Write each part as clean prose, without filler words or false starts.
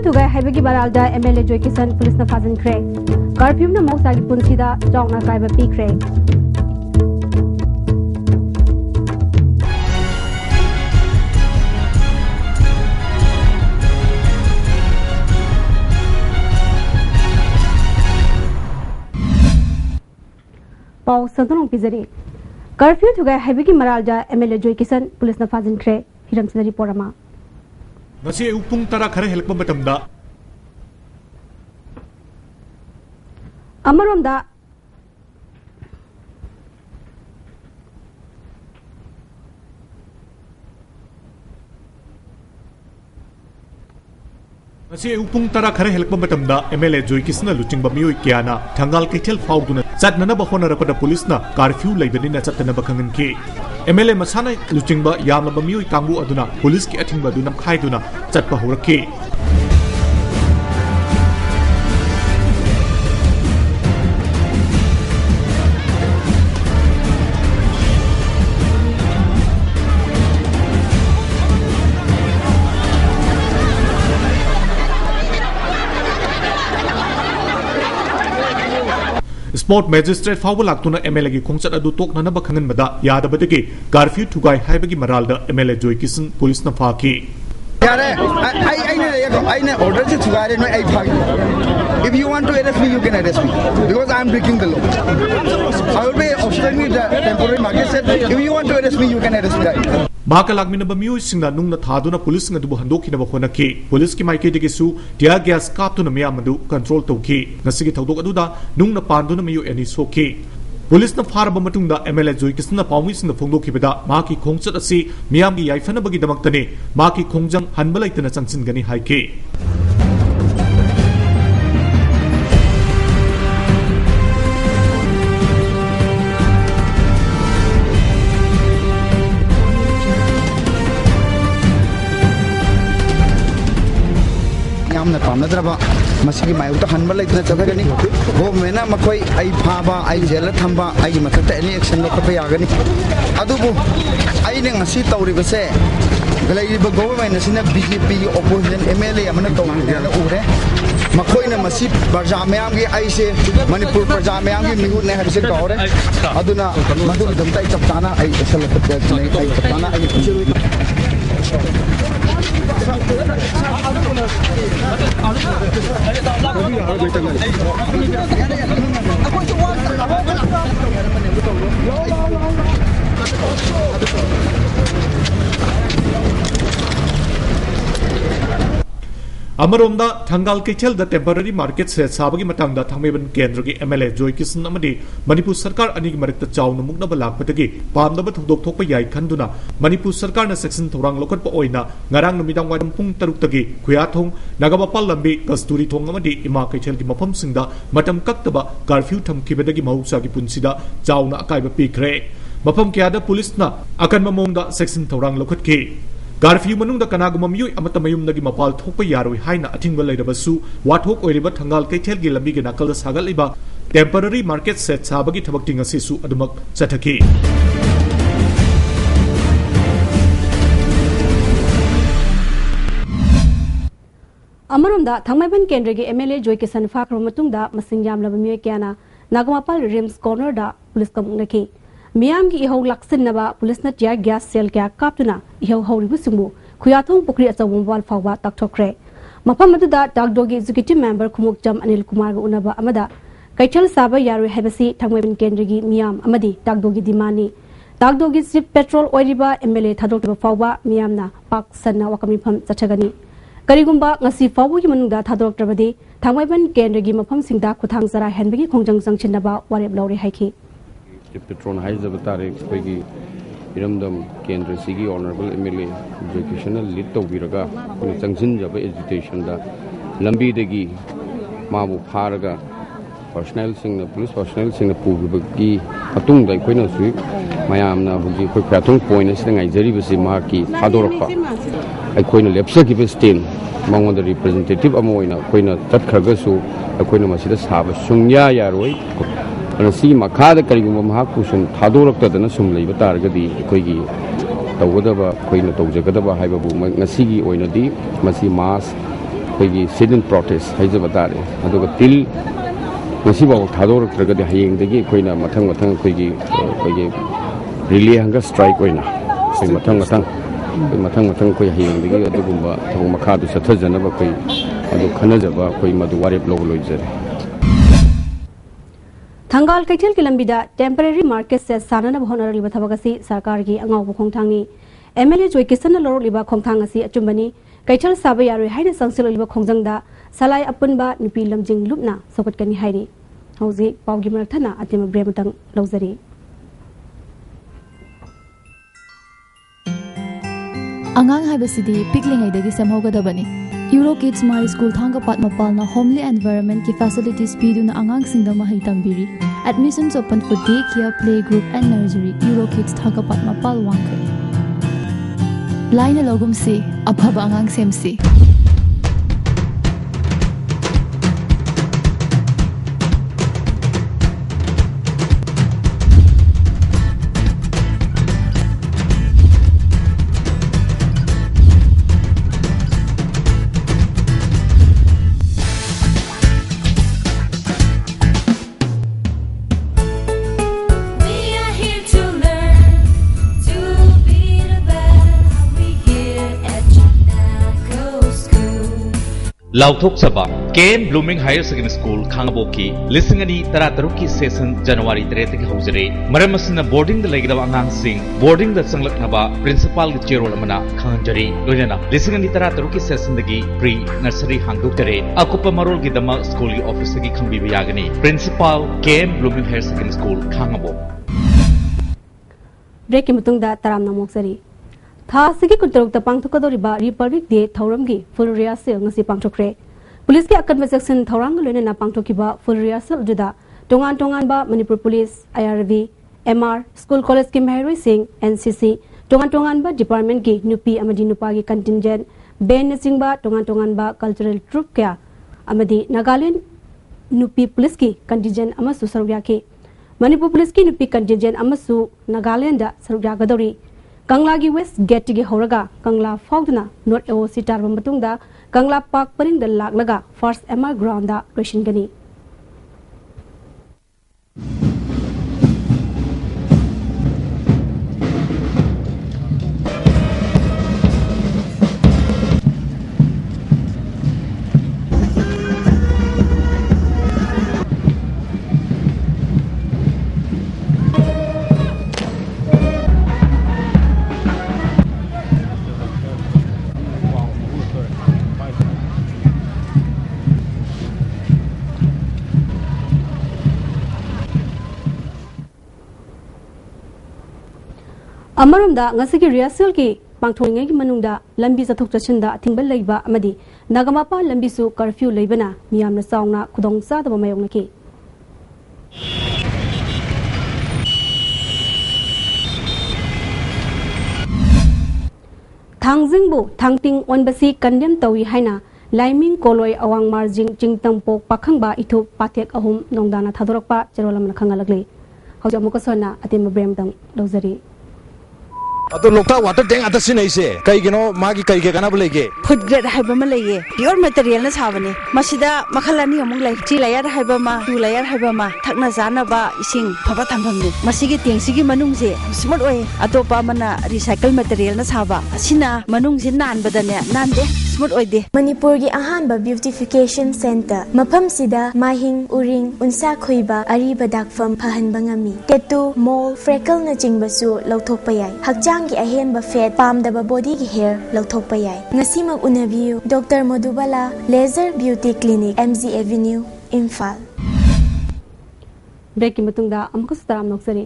Curfew to Habiki Baralda, MLA Joy Kisan, Police na Fazan Craig. Curfew na Mosagi Punsida, Jong na Kaiba P. Craig. Pau Santonong Pizari. Curfew to Habiki Maralda, MLA Joy Kisan, Police na Fazan Craig. Hiram Sinari Porama. Nasi upung tara khare helpma matamda Amaronda Nasi upung tara khare helpma matamda MLA Joy Kisna luching ba mioi kiana thangal kithel fauduna chatnana ba khona rapada police na curfew laibani na chatna ba khangan ke MLA masana luching ba yamna ba mioi kangbu aduna police ki athing ba dunam khaiduna chatpa horake Sport Magistrate Fawal Laktuna MLA ki khongchat adu tok nana ba khangan mada yadabadagi curfew thugai haibagi maralda MLA Joy Kisan police na phaki I order to thugai no I phaki if you want to arrest me you can arrest me because I am breaking the law I will be obstructing the temporary market set if you want to arrest me you can arrest me Maka lagmina ba mioi singna nungna thaduna police nga dubu handokina ba khonaki police ki maike dege su tear gas kaptuna miyam adu control tawki ngasigi tawdok aduda nungna panduna miyo ani soki police na faraba matungda MLA Joy Kisna pawmi singna phongdokibada maki khongchat asi miyam gi yaifana bagi damaktani maki khongjang hanbalaitana changsin gani haike Pamadra, Masiki Mayuta Hanbal like the Tagani, Go Mena Makoi, I Paba, I Jella Tamba, I Matata, any action of Payagani. Adubu, I didn't see Tauri say. The lady government is in a BJP opposition MLA, Amanato, Ure. Makoina Masip, Bajamayami, I say, Manipur Bajamayami, Mihu Nehar Ore, Aduna, Madu, the type of Tana, I celebrate the Tana, I Amaromda Thangal Kichel the temporary market says Sabagi Matanga Tamiban Kendra MLA Joy Kisan Amadi Manipur Sarkar Anig Marik the Chow Mugna Balak Patagi Palm the Topa Yai Kanduna Manipur Sarkar na section Torang Lokat Oina Narang Midang Wadam Pung Tarutagi Kuyatong Nagabapal Lambi Kasturi Tongamadi Ima Kichel Mapam Singda Matam Kaktaba Garfield Tam Kibedagi Mausagi Punsida Chowna Akaiba Pikre Mapam Kiada Police na Akan Mamonda section Torang Lokat Ki Garfield Manunda Kanaguma Mui Amatamayum Nagi Mapal Topa Yarui Haina Atinga Ladabasu, Watok Oriba Tangal Ketel Gilamiga Nakal Sagaliba, temporary market set Sabagi Tabakting Sisu Adumak Sataki. Amarunda, Tangmaban Kendrigi MLA Joy Kisan Fakromatunda, Masingyam Labamikiana, Nagamapal Rims Corner da, Police Kamunaki. Miam ki iho laksin naba police na tear gas cell kya kaptuna iho hori busumu khuyathong pukri acha wal fawa taktokre mapam aduda dagdogi executive member Kumuk Jam Anil Kumar ga unaba amada kaichal saba yaru hebasi thangmebin kendrigi miam amadi dagdogi dimani dagdogi sip petrol oiriba MLA thadok fawa miam na pak sanna wakami pham chachagani karigumba ngasi fawu gi manungda thadok trabadi thangmebin kendrigi mapam singda khuthang zara henbagi khongjang jangchin naba warep lawre haiki Petron High Zabatari Spaggy Iramdam Kendra Sigi Honorable MLA Educational Little Viraga, Sanction Java Education, the Lambi Degi Mabu Paraga, personnel sing the police personnel sing the Pugi, Atung, the Queen of Sweep, Mayamna, who give Patung point, and I Zeribasi Marki, Hadorapa. I Queen of Lepsaki Stain, among the representative Amoina, Queen of Tatkagasu, a Queen of Masidas have a Sunya Yaroi. See Makada Karigum Hakusun, Tadorak Tadana Sumli, Batargadi, Kogi, the Wadaba, Queen of Tojagadaba, Hababu, Nasigi, Oinadi, Masi Mas, ꯑꯩꯈꯣꯏꯒꯤ sit in protest ꯍꯥꯏꯖꯕ ꯇꯥꯔꯦ ꯑꯗꯨꯒ ꯇꯤꯜ ꯉꯁꯤꯐꯥꯎ ꯊꯥꯗꯣꯔꯛꯇ꯭ꯔꯒꯗꯤ ꯍꯌꯦꯡꯗꯒꯤ ꯑꯩꯈꯣꯏꯅ ꯃꯊꯪ ꯑꯩꯈꯣꯏꯒꯤ relay ꯍꯪꯒꯔ strike ꯑꯣꯏꯅ ꯑꯩꯈꯣꯏ ꯃꯊꯪ ꯑꯩꯈꯣꯏ ꯍꯌꯦꯡꯗꯒꯤ ꯑꯗꯨꯒꯨꯝꯕ ꯊꯕꯛ ꯃꯈꯥꯗꯨ ꯆꯠꯊꯖꯅꯕ ꯑꯩꯈꯣꯏ ꯑꯗꯨ ꯈꯟꯅꯖꯕ ꯑꯩꯈꯣꯏ ꯃꯗꯨ ꯋꯥꯔꯦꯞ ꯂꯧꯕ ꯂꯣꯏꯖꯔꯦ Thangal Kaichel ki lambida temporary market set sanana bhonara liba thabagasi sarkar gi angau bu khongthangni MLA Joy Kisan loro liba khongthang asi achumbani Kaichel sabai yaroi haina sangsil liba khongjangda salai apunba nupi lamjing lupna sokat kani hairi hauji pawgi marathana atima brematang lawzari Angang haibasidi piklingaidagi samhogadabani Euro Kids Mari School Thanga Pat Mapalna Homely Environment ki facilities piduna angang singda mahai tambiri. Admissions open for daycare, playgroup and nursery. Euro Kids Thanga Pat Mapal Wangkai. Line logum si abhaba angang semsi. Lauthok Saba, KM Blooming Higher Secondary School, Kangaboki, Lissingani, Tarataruki Session, January 3 Hosere, Maramasina boarding the Legada Angang Singh, boarding the Sanglaknaba, Principal Cherolamana, Kanjari, Lunana, Lissingani Tarataruki Session the Gi, Pre Nursery Hangukare, Akupa Marol Gidama School Office Kambi Yagani, Principal KM Blooming Higher Secondary School, Kangabo. Breaking Mutunda Taram Namoksari. Tha sigi kuntaruk ta pangthokadoriba Republic Day thauramgi full rehearsal ngasi pangthokre Police ki akan section thaurang loina na pangthokiba full rehearsal juda tongan ba Manipur Police IRV MR School College ki Mehroi Singh NCC tongan ba Department ki nupi amadi nupa ki contingent band singba tongan ba cultural troupe kya amadi Nagaland nupi police ki contingent amasu sarugya ki Manipur Police ki nupi contingent amasu Nagaland da sarugya gadori Kangla gi West Gate gi horaga Kangla Faudna North AOC tarba matungda Kangla Park paring da laglaga First MR Ground da Roshin gani Amarumda ngasigi rehearsal ki pangthongai ki manungda lambi chathok chachinda thingba leiba amadi nagamapa lambi su curfew leibana miyamna saungna khudong cha daba mayong naki Thangjingbu thangting onbasi kandem tawi haina laiming koloi awang marjing jingtangpok pakhangba ithu pathek ahum nongdana thadorakpa cherolamna khangalagli hauja mukasona atima bremdang lawzari Ato lokta water tank ata sinaise kai gino magi kai ke kana bulege food grade haiba ma leye pure material na sabane masida makhalani amung lai chi layer haiba ma tu layer haiba ma thakna jana ba ising phaba thambam ni masigi tengsigi manung je smart oi atopa mana recycle material na saba asina manung je nan badane nan de smart oi de Manipur gi ahanba beautification center mafam sida mahing uring unsa khoiba ariba dakfam phahan bangami ketu mole freckle na jingbasu lauthok payai hakjang gi ahenba fat pamdaba body gi hair lauthok payai ngasimag unabiu Dr. Madhubala Laser Beauty Clinic MZ Avenue Imphal Breaking matungda amkustaram noksari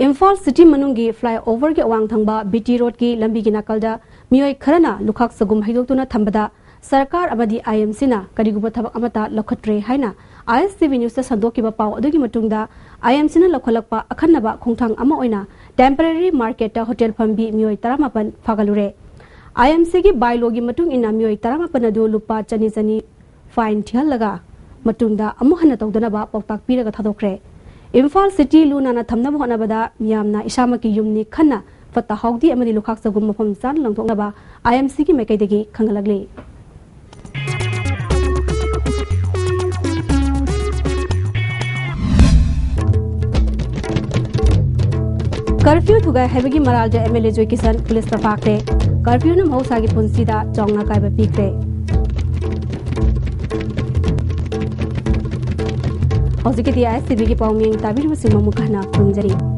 Imphal city manungi flyover gi awang thangba BT road ki lambi gi nakalda miyoi kharana lukhak sagum haidoktuna thambada sarkar amadi IMC na kariguba thabak amata lokhatre haina Istv news ta sandoki ba paw adugi matungda IMC na lokholakpa akhanaba khongthang ama oina temporary market ta hotel phambi miyoi 18 phagalure IMC gi bylaw gi matung ina miyoi 18 adu lupa chani fine thialaga matungda amu hana tawdana ba pawtak piraga thadokre Imphal city luna na thamna bhona bada miyamna isama ki yumni khanna fata hawdi amadi lukhak sagum mafam san langthokna ba IMC gi mekai degi khangalagli curfew थुगाई हैबगी मराल जे MLA जोई किसन police तफाकरे curfew न मौसागी पुंसीदा चौंगना कायबा पीखरे हौजिकी दी ISTV की पाउमिंग ताबिर मसिम मुखना खुंजरी